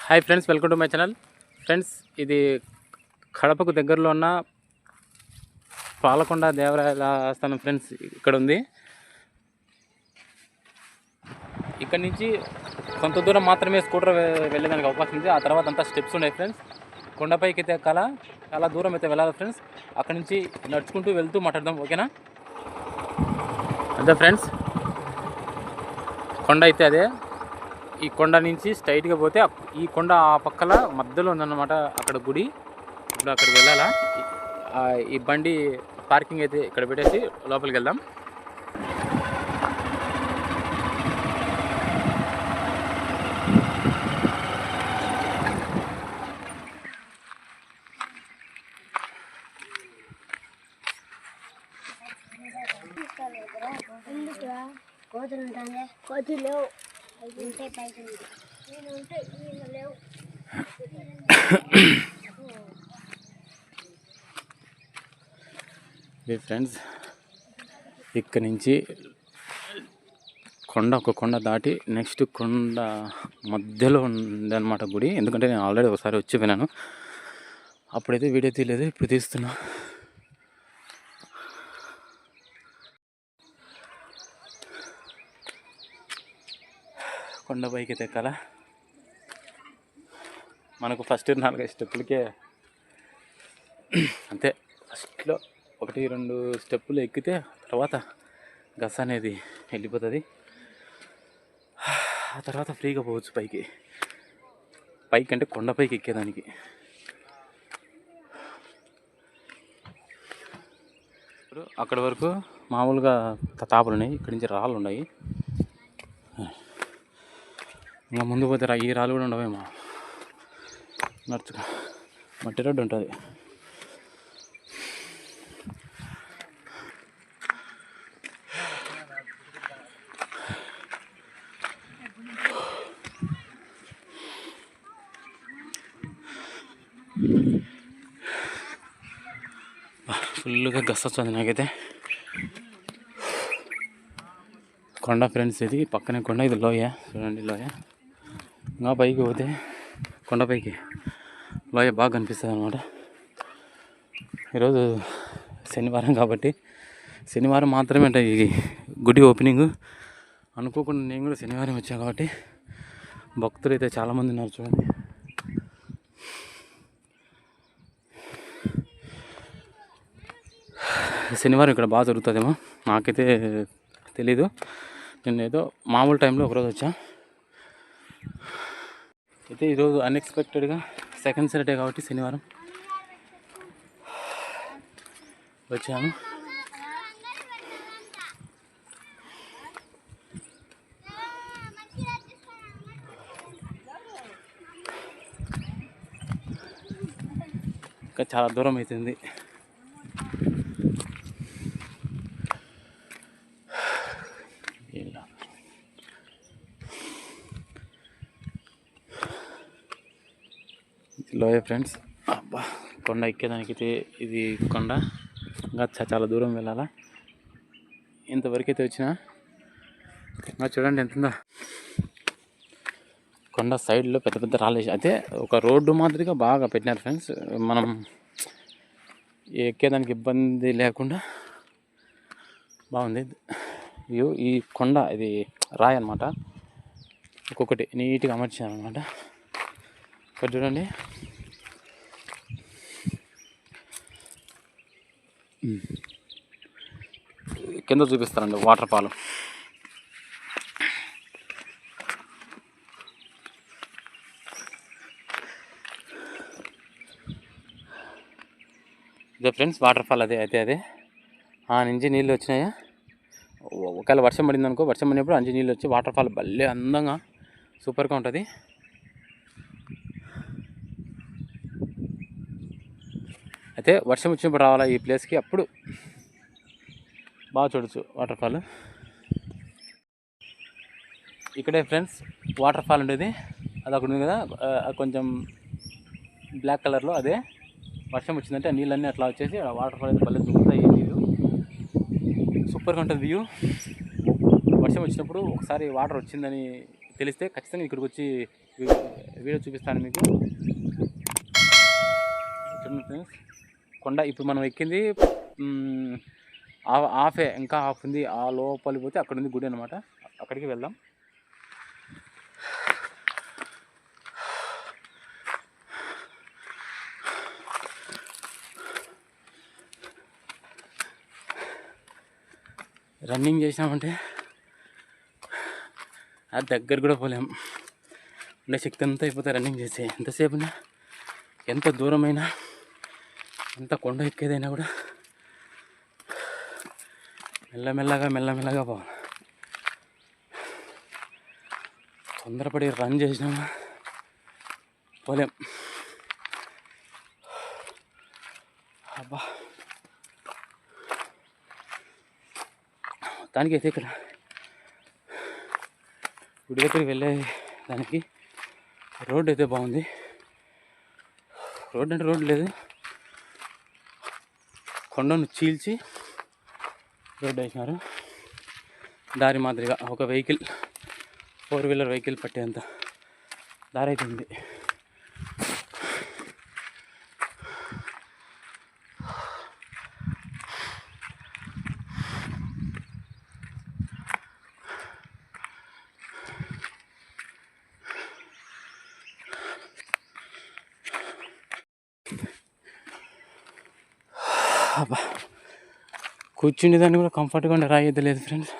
Hi friends, welcome to my channel. Friends, ఇది కడపకు దగ్గరలో ఉన్న పాలకొండ దేవరాయల ఆస్థానం ఫ్రెండ్స్. ఇక్కడ ఉంది. ఇక్కడ నుంచి కొంత దూరం మాత్రమే స్కూటర్ వెళ్ళేదానికి అవకాశం ఉంది. ఆ తర్వాత అంతా స్టెప్స్ ఉన్నాయి ఫ్రెండ్స్. కొండపైకి అయితే చాలా దూరం అయితే వెళ్ళాలి ఫ్రెండ్స్. అక్కడ నుంచి నడుచుకుంటూ వెళ్తూ మాట్లాడదాం, ఓకేనా? అదే ఫ్రెండ్స్, కొండ అయితే అదే. ఈ కొండ నుంచి స్ట్రైట్గా పోతే ఈ కొండ ఆ పక్కల మధ్యలో ఉందన్నమాట అక్కడ గుడి. ఇప్పుడు అక్కడికి వెళ్ళాలా? ఈ బండి పార్కింగ్ అయితే ఇక్కడ పెట్టేసి లోపలికి వెళ్దాం. ఫ్రెండ్స్, ఇక్కడ నుంచి ఒక కొండ దాటి నెక్స్ట్ కొండ మధ్యలో ఉందన్నమాట గుడి. ఎందుకంటే నేను ఆల్రెడీ ఒకసారి వచ్చి విన్నాను, అప్పుడైతే వీడియో తీయలేదు, ఇప్పుడు తీస్తున్నా. కొండ పైకి అయితే ఎక్కాల. మనకు ఫస్ట్ 4 స్టెప్పులకే అంతే. ఫస్ట్లో 1-2 స్టెప్పులు ఎక్కితే తర్వాత గస అనేది వెళ్ళిపోతుంది. ఆ తర్వాత ఫ్రీగా పోవచ్చు పైకి అంటే కొండపైకి ఎక్కేదానికి. అక్కడ వరకు మామూలుగా తాపులు ఉన్నాయి, ఇక్కడి నుంచి రాళ్ళు ఉన్నాయి. ఇంకా ముందు పోతే ఈ రాళ్ళు కూడా ఉండవేమో. నడుచుకో, మట్టి రోడ్డు ఉంటుంది. ఫుల్గా గస్ వస్తుంది నాకైతే. కొండ ఫ్రెండ్స్, ఇది పక్కనే కొండ, ఇది లోయ. చూడండి లోయ. ఇంకా పైకి పోతే కొండపైకి లోయ బాగా కనిపిస్తుంది అన్నమాట. ఈరోజు శనివారం కాబట్టి శనివారం మాత్రమే అంటే ఈ గుడి ఓపెనింగ్. అనుకోకుండా నేను కూడా శనివారం వచ్చాను కాబట్టి భక్తులు అయితే చాలామంది ఉన్నారు. చూడండి, శనివారం ఇక్కడ బాగా జరుగుతుందేమో, నాకైతే తెలీదు. నేను ఏదో మామూలు టైంలో ఒకరోజు వచ్చా. అయితే ఈరోజు అన్ఎక్స్పెక్టెడ్గా సెకండ్ సాటర్డే కాబట్టి శనివారం వచ్చాను. ఇంకా చాలా దూరం అవుతుంది. లోయ ఫ్రెండ్స్, అబ్బా కొండ ఎక్కేదానికైతే ఇది కొండ ఇంకా చాలా దూరం వెళ్ళాలా. ఇంతవరకు అయితే వచ్చినా. చూడండి ఎంత ఉందో. కొండ సైడ్లో పెద్ద పెద్ద రాళ్ళు అయితే ఒక రోడ్డు మాదిరిగా బాగా పెట్టినారు ఫ్రెండ్స్. మనం ఎక్కేదానికి ఇబ్బంది లేకుండా బాగుంది వ్యూ. ఈ కొండ ఇది రాయి అన్నమాట, ఒక్కొక్కటి నీట్గా అమర్చారు అన్నమాట. ఇక్కడ చూడండి, కింద చూపిస్తారండి వాటర్ ఫాల్. ఇదే ఫ్రెండ్స్ వాటర్ ఫాల్. అదే ఆ నుంచి నీళ్ళు వచ్చినాయా. ఒకవేళ వర్షం పడింది అనుకో, వర్షం పడినప్పుడు అంచి నీళ్ళు వచ్చి వాటర్ ఫాల్ భలే అందంగా సూపర్గా ఉంటుంది. అయితే వర్షం వచ్చినప్పుడు రావాలా ఈ ప్లేస్కి, అప్పుడు బాగా చూడొచ్చు వాటర్ ఫాల్. ఇక్కడే ఫ్రెండ్స్ వాటర్ ఫాల్ ఉండేది. అది అక్కడ ఉంది కదా, కొంచెం బ్లాక్ కలర్లో. అదే వర్షం వచ్చిందంటే ఆ నీళ్ళన్నీ అట్లా వచ్చేసి వాటర్ ఫాల్ అయితే భలే దుక్కుతాయి. నీళ్ళు సూపర్గా ఉంటుంది వ్యూ. వర్షం వచ్చినప్పుడు ఒకసారి వాటర్ వచ్చిందని తెలిస్తే ఖచ్చితంగా ఇక్కడికి వచ్చి వీడియో చూపిస్తాను మీకు. చూడండి ఫ్రెండ్స్, కొండ ఇప్పుడు మనం ఎక్కింది హాఫే, ఇంకా హాఫ్ ఉంది. ఆ లోపలి పోతే అక్కడ ఉంది గుడి అనమాట, అక్కడికి వెళ్దాం. రన్నింగ్ చేసినామంటే అది దగ్గర కూడా పోలేం, ఉండే శక్తి అంతా అయిపోతుంది రన్నింగ్ చేస్తే. ఎంతసేపు ఎంత దూరమైనా ఎంత కొండ ఎక్కేదైనా కూడా మెల్లమెల్లగా పోవాలి. తొందరపడి రన్ చేసినామా పోలేం. అబ్బా, దానికి అయితే ఇక్కడ గుడి దగ్గరికి వెళ్ళే దానికి రోడ్డు అయితే బాగుంది. రోడ్డు అంటే రోడ్డు లేదు, కొండను చీల్చి రోడ్డు వేసినారు. దారి మాదిరిగా ఒక వెహికల్, 4 వీలర్ వెహికల్ పట్టేంత దారి అయితే ఉంది. అబ్బా, కూర్చునే దాన్ని కూడా కంఫర్ట్గా ఉండే రాయి అయితే లేదు ఫ్రెండ్స్.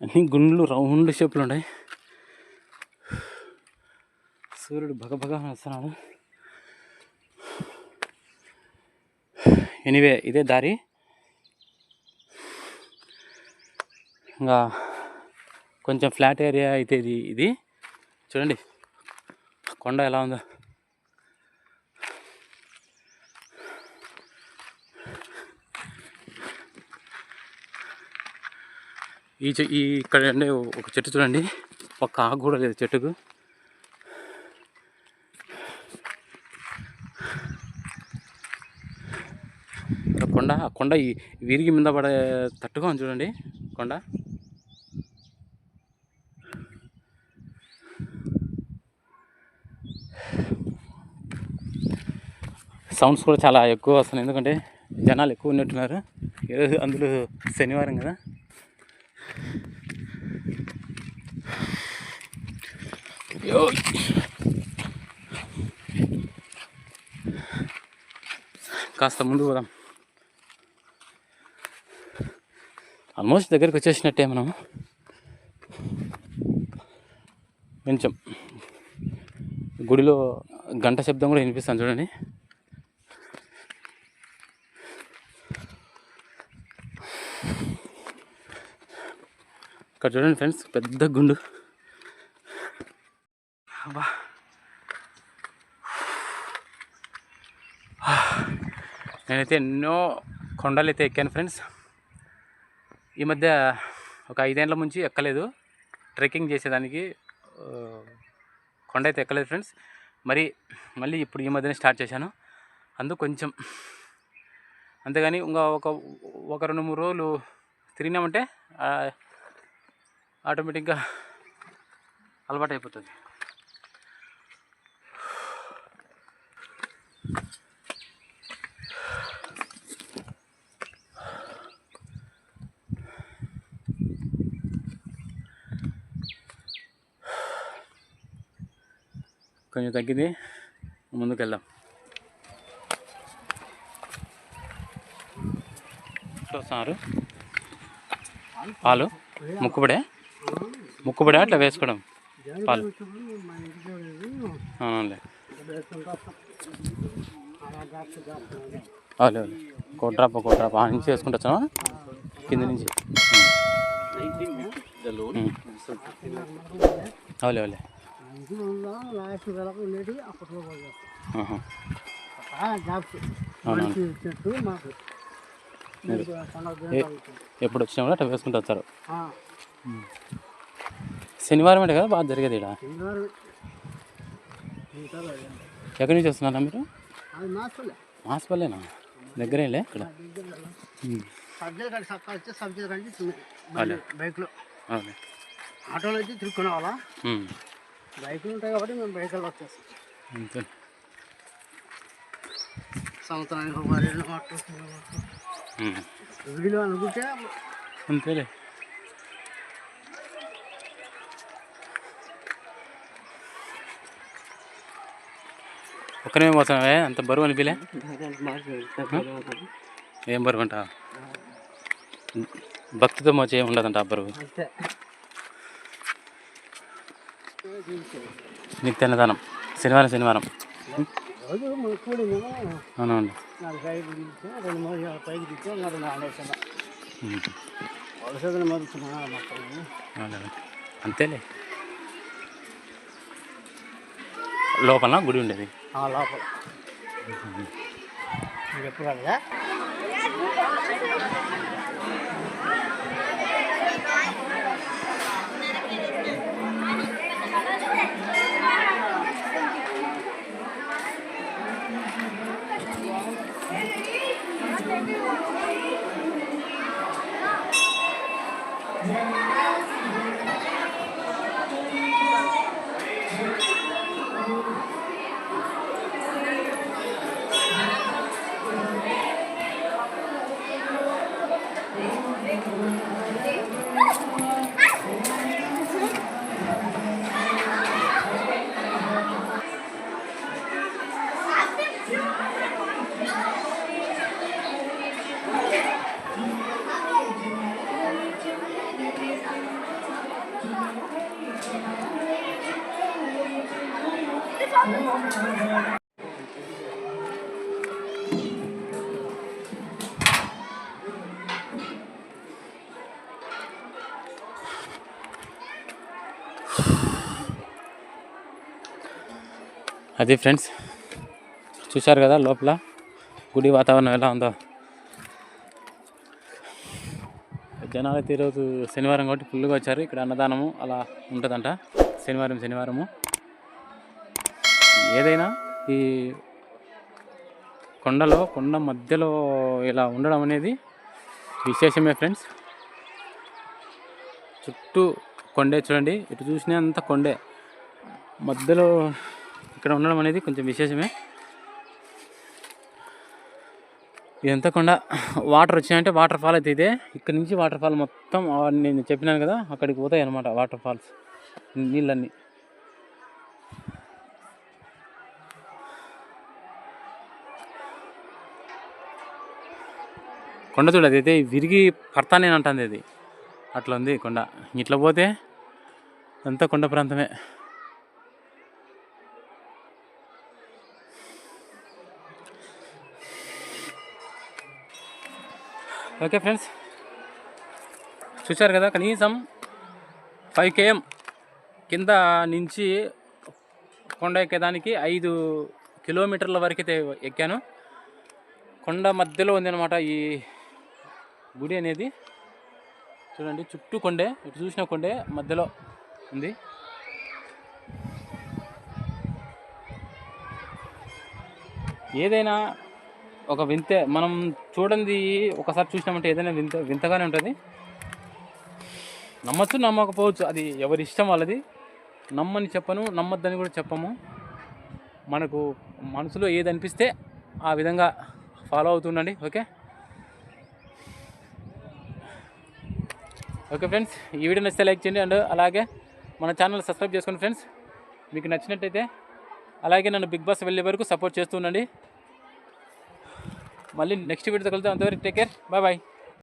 అన్ని గుండ్లు రౌండ్ షేప్లు ఉన్నాయి. సూర్యుడు భగభగా వస్తున్నాడు. ఎనీవే, ఇదే దారి. ఇంకా కొంచెం ఫ్లాట్ ఏరియా అయితే ఇది చూడండి కొండ ఎలా ఉందో. ఇక్కడ ఒక చెట్టు చూడండి, ఒక్క ఆకు కూడా లేదు చెట్టుకు. కొండ విరిగి మీద పడే తట్టుగా ఉంది చూడండి కొండ. సౌండ్స్ కూడా చాలా ఎక్కువ వస్తున్నాయి, ఎందుకంటే జనాలు ఎక్కువ ఉన్నట్టున్నారు. అందులో శనివారం కదా. కాస్త ముందు పోదాం. ఆల్మోస్ట్ దగ్గరికి వచ్చేసినట్టే మనం. కొంచెం గుడిలో గంట శబ్దం కూడా వినిపిస్తాను చూడండి. ఇక్కడ చూడండి ఫ్రెండ్స్, పెద్ద గుండు. అబ్బా, నేనైతే ఎన్నో కొండలు అయితే ఎక్కాను ఫ్రెండ్స్. ఈ మధ్య ఒక 5 ఏళ్ళ నుంచి ఎక్కలేదు. ట్రెక్కింగ్ చేసేదానికి కొండ అయితే ఎక్కలేదు ఫ్రెండ్స్. మళ్ళీ ఇప్పుడు ఈ మధ్యనే స్టార్ట్ చేశాను. అందుకు కొంచెం అంతేగాని ఇంకా ఒక 2-3 రోజులు తిరిగినామంటే ఆటోమేటిక్గా అలవాటు అయిపోతుంది. కొంచెం తగ్గింది, ముందుకు వెళ్దాం. చూస్తున్నారు పాలు ముక్కుబడే అట్లా వేసుకోవడం పాలు. అవునండి, అవులే కోట్రాప ఆ నుంచి వేసుకుంటూ వచ్చావా కింద నుంచి. అవులే ఎప్పుడు వచ్చినా కూడా అట్లా వేసుకుంటూ వచ్చారు. శనివారం అంటే కదా బాగా జరిగేది ఇక్కడ. ఎక్కడి నుంచి వస్తున్నారా మీరు? మాస్పల్లేనా? దగ్గరేలే ఇక్కడ. బైక్లో ఆటోలో అయితే తిరుక్కునే వాళ్ళ బైకులు ఉంటాయి కాబట్టి మేము బైకులు వచ్చేస్తాం. అంతే. సంవత్సరానికి ఒక 2 వీడియో అనుకుంటే అంతేలే. ఒక్కనే పోతున్నావే, అంత బరువు అనిపిలే? ఏం బరువు అంట? భక్తితో మోచి ఏమి ఉండదంట ఆ బరువు. నిత్యాన్నదానం శనివారం. అవునండి. అంతేలే. లోపల గుడి ఉండేది. లోపల ఎప్పుడు కదా. అది ఫ్రెండ్స్, చూశారు కదా లోపల గుడి వాతావరణం ఎలా ఉందో. జనాలు అయితే ఈరోజు శనివారం కాబట్టి ఫుల్గా వచ్చారు. ఇక్కడ అన్నదానము అలా ఉంటుందంట శనివారము. ఏదైనా ఈ కొండ మధ్యలో ఇలా ఉండడం అనేది విశేషమే ఫ్రెండ్స్. చుట్టూ కొండే, చూడండి ఇటు చూసినంత కొండే, మధ్యలో ఇక్కడ ఉండడం అనేది కొంచెం విశేషమే. ఇదంతా కొండ. వాటర్ వచ్చినాయంటే వాటర్ ఫాల్ అయితే ఇదే. ఇక్కడ నుంచి వాటర్ ఫాల్ మొత్తం నేను చెప్పినాను కదా, అక్కడికి పోతాయి అన్నమాట వాటర్ ఫాల్స్ నీళ్ళన్నీ. కొండ చూడదు అయితే విరిగి పడతానేనంటుంది అది, అట్లా ఉంది కొండ. ఇట్లా పోతే అంతా కొండ ప్రాంతమే. ఓకే ఫ్రెండ్స్, చూశారు కదా, కనీసం 5 km కింద నుంచి కొండ ఎక్కేదానికి 5 కిలోమీటర్ల వరకైతే ఎక్కాను. కొండ మధ్యలో ఉంది అనమాట ఈ గుడి అనేది. చూడండి చుట్టూ కొండే, ఇటు చూసిన కొండే మధ్యలో ఉంది. ఏదైనా ఒక వింతే, మనం చూడండి ఒకసారి చూసినామంటే ఏదైనా వింతగానే ఉంటుంది. నమ్మచ్చు నమ్మకపోవచ్చు, అది ఎవరి ఇష్టం వాళ్ళది. నమ్మని చెప్పను, నమ్మద్దని కూడా చెప్పము. మనకు మనసులో ఏది అనిపిస్తే ఆ విధంగా ఫాలో అవుతుండండి. ఓకే ఫ్రెండ్స్, ఈ వీడియో నచ్చితే లైక్ చేయండి, అండ్ అలాగే మన ఛానల్ సబ్స్క్రైబ్ చేసుకోండి ఫ్రెండ్స్, మీకు నచ్చినట్టయితే. అలాగే నన్ను బిగ్ బాస్ వెళ్ళే వరకు సపోర్ట్ చేస్తూ ఉండండి. మళ్ళీ నెక్స్ట్ వీడియోతో కలుద్దాం. అంతవరకు టేక్ కేర్, బాయ్.